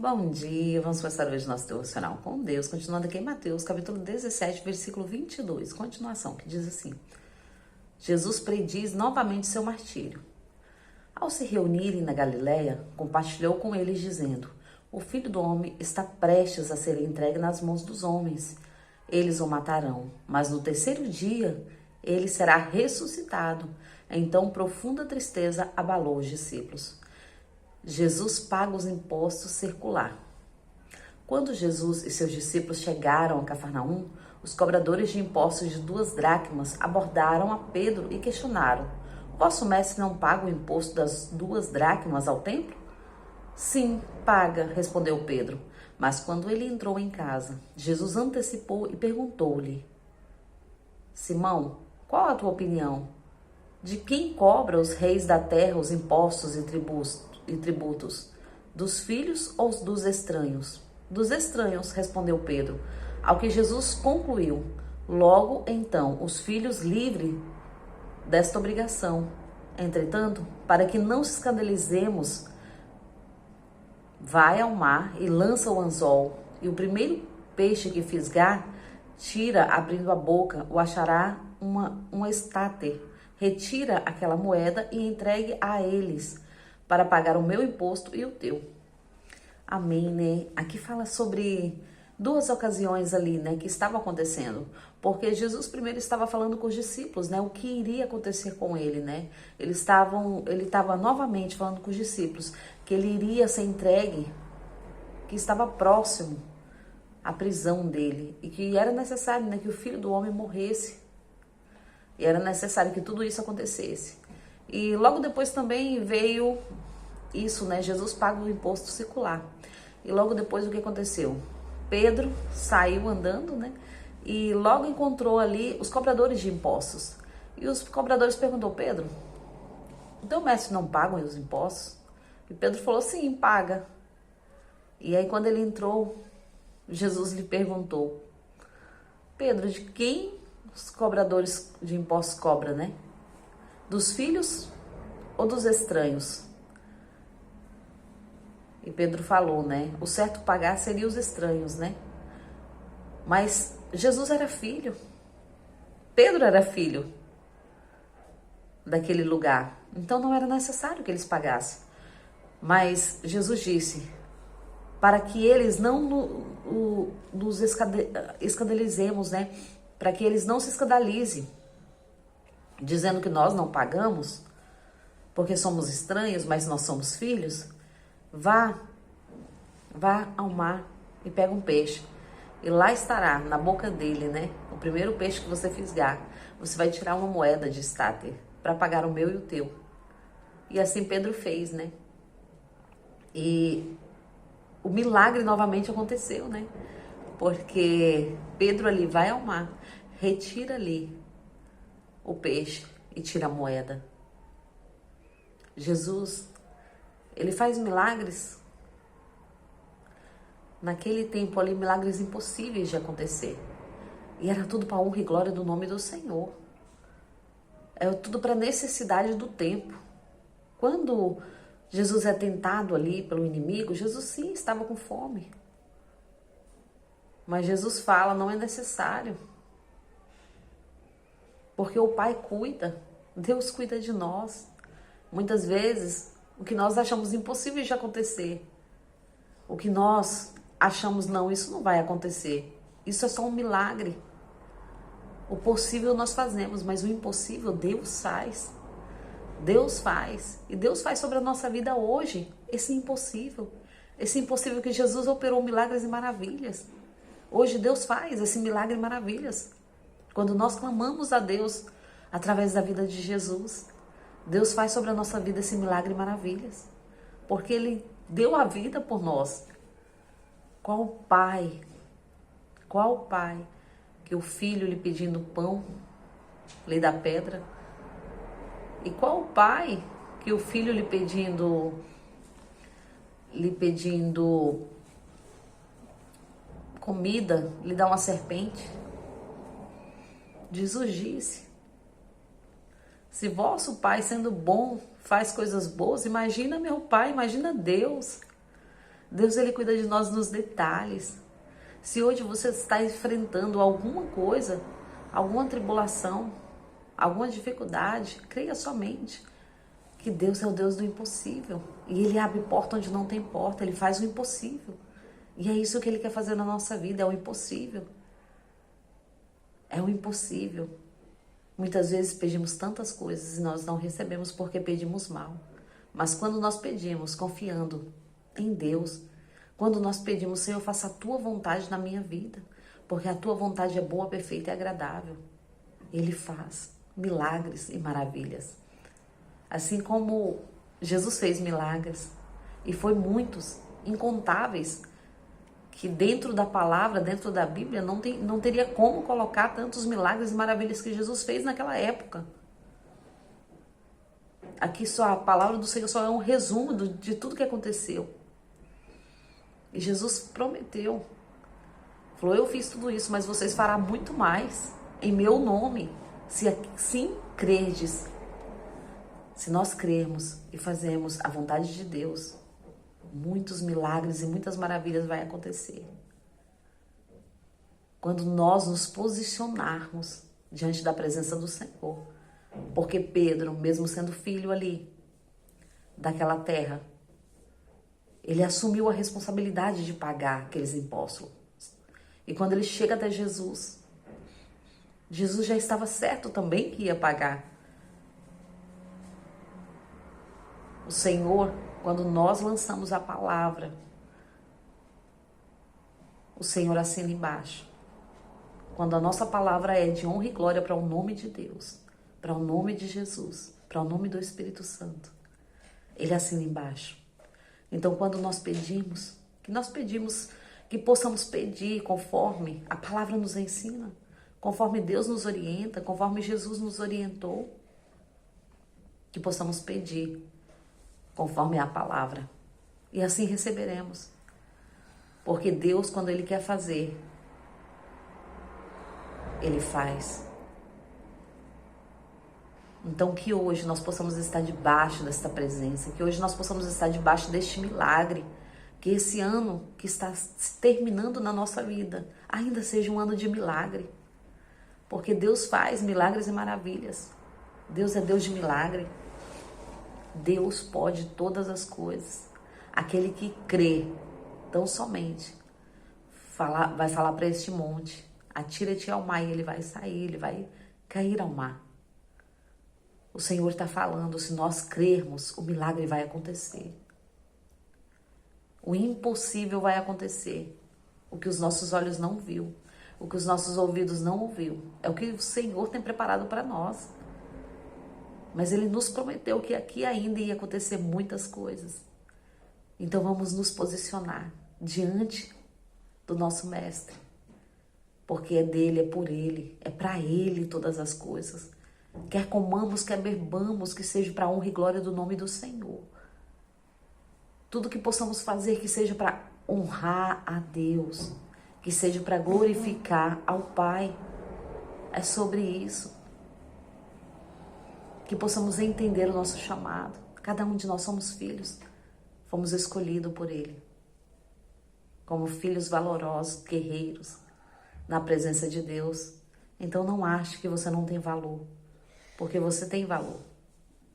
Bom dia, vamos começar hoje nosso devocional com Deus, continuando aqui em Mateus, capítulo 17, versículo 22, continuação, que diz assim: Jesus prediz novamente seu martírio. Ao se reunirem na Galileia, compartilhou com eles dizendo: o Filho do Homem está prestes a ser entregue nas mãos dos homens. Eles o matarão, mas no terceiro dia ele será ressuscitado. Então profunda tristeza abalou os discípulos. Jesus paga os impostos circular. Quando Jesus e seus discípulos chegaram a Cafarnaum, os cobradores de impostos de 2 dracmas abordaram a Pedro e questionaram: vosso mestre não paga o imposto das 2 dracmas ao templo? Sim, paga, respondeu Pedro. Mas quando ele entrou em casa, Jesus antecipou e perguntou-lhe: Simão, qual a tua opinião? De quem cobra os reis da terra os impostos e tributos? Dos filhos ou dos estranhos? Dos estranhos, respondeu Pedro. Ao que Jesus concluiu: logo então, os filhos livres desta obrigação. Entretanto, para que não se escandalizemos, vai ao mar e lança o anzol, e o primeiro peixe que fisgar, tira, abrindo a boca, o achará uma estáter. Retira aquela moeda e entregue a eles, para pagar o meu imposto e o teu. Amém, né? Aqui fala sobre 2 ocasiões ali, né, que estava acontecendo. Porque Jesus primeiro estava falando com os discípulos, né, o que iria acontecer com ele, né? Ele estava novamente falando com os discípulos que ele iria ser entregue, que estava próximo à prisão dele e que era necessário, né, que o Filho do Homem morresse. E era necessário que tudo isso acontecesse. E logo depois também veio isso, né? Jesus paga o imposto circular. E logo depois o que aconteceu? Pedro saiu andando, né? E logo encontrou ali os cobradores de impostos. E os cobradores perguntou: Pedro, o teu mestre não paga os impostos? E Pedro falou: sim, paga. E aí quando ele entrou, Jesus lhe perguntou: Pedro, de quem os cobradores de impostos cobram, né? Dos filhos ou dos estranhos? E Pedro falou, né? O certo pagar seria os estranhos, né? Mas Jesus era filho. Pedro era filho daquele lugar. Então não era necessário que eles pagassem. Mas Jesus disse: para que eles não nos escandalizemos, né? Para que eles não se escandalizem, dizendo que nós não pagamos, porque somos estranhos, mas nós somos filhos. Vá ao mar e pega um peixe. E lá estará, na boca dele, né? O primeiro peixe que você fisgar. Você vai tirar uma moeda de estáter para pagar o meu e o teu. E assim Pedro fez, né? E o milagre novamente aconteceu, né? Porque Pedro ali vai ao mar, retira ali o peixe e tira a moeda. Jesus, ele faz milagres. Naquele tempo ali, milagres impossíveis de acontecer. E era tudo para a honra e glória do nome do Senhor. É tudo para a necessidade do tempo. Quando Jesus é tentado ali pelo inimigo, Jesus sim estava com fome. Mas Jesus fala: não é necessário. Porque o Pai cuida, Deus cuida de nós. Muitas vezes, o que nós achamos impossível de acontecer, o que nós achamos, não, isso não vai acontecer, isso é só um milagre. O possível nós fazemos, mas o impossível Deus faz. Deus faz. E Deus faz sobre a nossa vida hoje esse impossível. Esse impossível que Jesus operou milagres e maravilhas. Hoje Deus faz esse milagre e maravilhas. Quando nós clamamos a Deus através da vida de Jesus, Deus faz sobre a nossa vida esse milagre e maravilhas. Porque Ele deu a vida por nós. Qual pai que o filho lhe pedindo pão lhe dá pedra? E qual pai que o filho lhe pedindo comida lhe dá uma serpente? Jesus disse: se vosso pai, sendo bom, faz coisas boas, imagina meu pai, imagina Deus. Deus, Ele cuida de nós nos detalhes. Se hoje você está enfrentando alguma coisa, alguma tribulação, alguma dificuldade, creia somente que Deus é o Deus do impossível. E Ele abre porta onde não tem porta, Ele faz o impossível. E é isso que Ele quer fazer na nossa vida, é o impossível. É o impossível. Muitas vezes pedimos tantas coisas e nós não recebemos porque pedimos mal. Mas quando nós pedimos confiando em Deus, quando nós pedimos, Senhor, faça a Tua vontade na minha vida, porque a Tua vontade é boa, perfeita e agradável, Ele faz milagres e maravilhas. Assim como Jesus fez milagres, e foi muitos, incontáveis, que dentro da palavra, dentro da Bíblia, não teria como colocar tantos milagres e maravilhas que Jesus fez naquela época. Aqui só a palavra do Senhor só é um resumo de tudo que aconteceu. E Jesus prometeu, falou, eu fiz tudo isso, mas vocês farão muito mais em meu nome, se assim crerdes. Se nós crermos e fazemos a vontade de Deus, muitos milagres e muitas maravilhas vai acontecer. Quando nós nos posicionarmos diante da presença do Senhor. Porque Pedro, mesmo sendo filho ali daquela terra, ele assumiu a responsabilidade de pagar aqueles impostos. E quando ele chega até Jesus, Jesus já estava certo também que ia pagar. O Senhor, quando nós lançamos a palavra, o Senhor assina embaixo. Quando a nossa palavra é de honra e glória para o nome de Deus, para o nome de Jesus, para o nome do Espírito Santo, Ele assina embaixo. Então, quando nós pedimos, que possamos pedir conforme a palavra nos ensina, conforme Deus nos orienta, conforme Jesus nos orientou, que possamos pedir conforme a palavra. E assim receberemos. Porque Deus, quando Ele quer fazer, Ele faz. Então que hoje nós possamos estar debaixo desta presença, que hoje nós possamos estar debaixo deste milagre, que esse ano que está terminando na nossa vida ainda seja um ano de milagre, porque Deus faz milagres e maravilhas. Deus é Deus de milagre. Deus pode todas as coisas. Aquele que crê, tão somente, vai falar para este monte, atira-te ao mar, e ele vai sair, ele vai cair ao mar. O Senhor está falando, se nós crermos, o milagre vai acontecer. O impossível vai acontecer. O que os nossos olhos não viu, o que os nossos ouvidos não ouviu, é o que o Senhor tem preparado para nós. Mas Ele nos prometeu que aqui ainda ia acontecer muitas coisas. Então vamos nos posicionar diante do nosso Mestre. Porque é dele, é por Ele, é para Ele todas as coisas. Quer comamos, quer bebamos, que seja para a honra e glória do nome do Senhor. Tudo que possamos fazer que seja para honrar a Deus, que seja para glorificar ao Pai. É sobre isso. Que possamos entender o nosso chamado. Cada um de nós somos filhos, fomos escolhidos por Ele. Como filhos valorosos, guerreiros, na presença de Deus. Então não ache que você não tem valor. Porque você tem valor.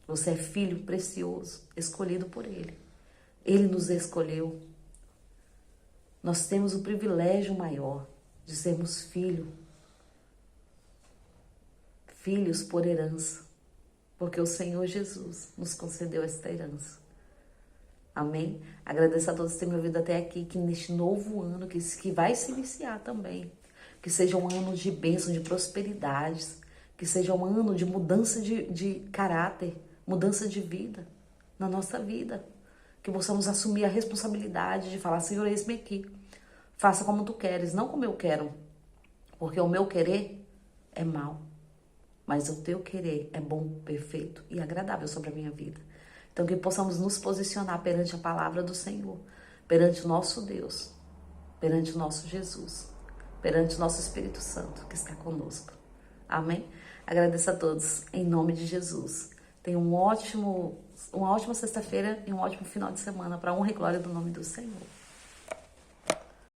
Você é filho precioso, escolhido por Ele. Ele nos escolheu. Nós temos o privilégio maior de sermos filhos por herança. Porque o Senhor Jesus nos concedeu esta herança. Amém? Agradeço a todos por terem me ouvido até aqui, que neste novo ano, que vai se iniciar também, que seja um ano de bênção, de prosperidades, que seja um ano de mudança de caráter, mudança de vida na nossa vida. Que possamos assumir a responsabilidade de falar, Senhor, eis-me aqui. Faça como tu queres, não como eu quero. Porque o meu querer é mau. Mas o teu querer é bom, perfeito e agradável sobre a minha vida. Então que possamos nos posicionar perante a palavra do Senhor, perante o nosso Deus, perante o nosso Jesus, perante o nosso Espírito Santo que está conosco. Amém? Agradeço a todos, em nome de Jesus. Tenham uma ótima sexta-feira e um ótimo final de semana para a honra e glória do nome do Senhor.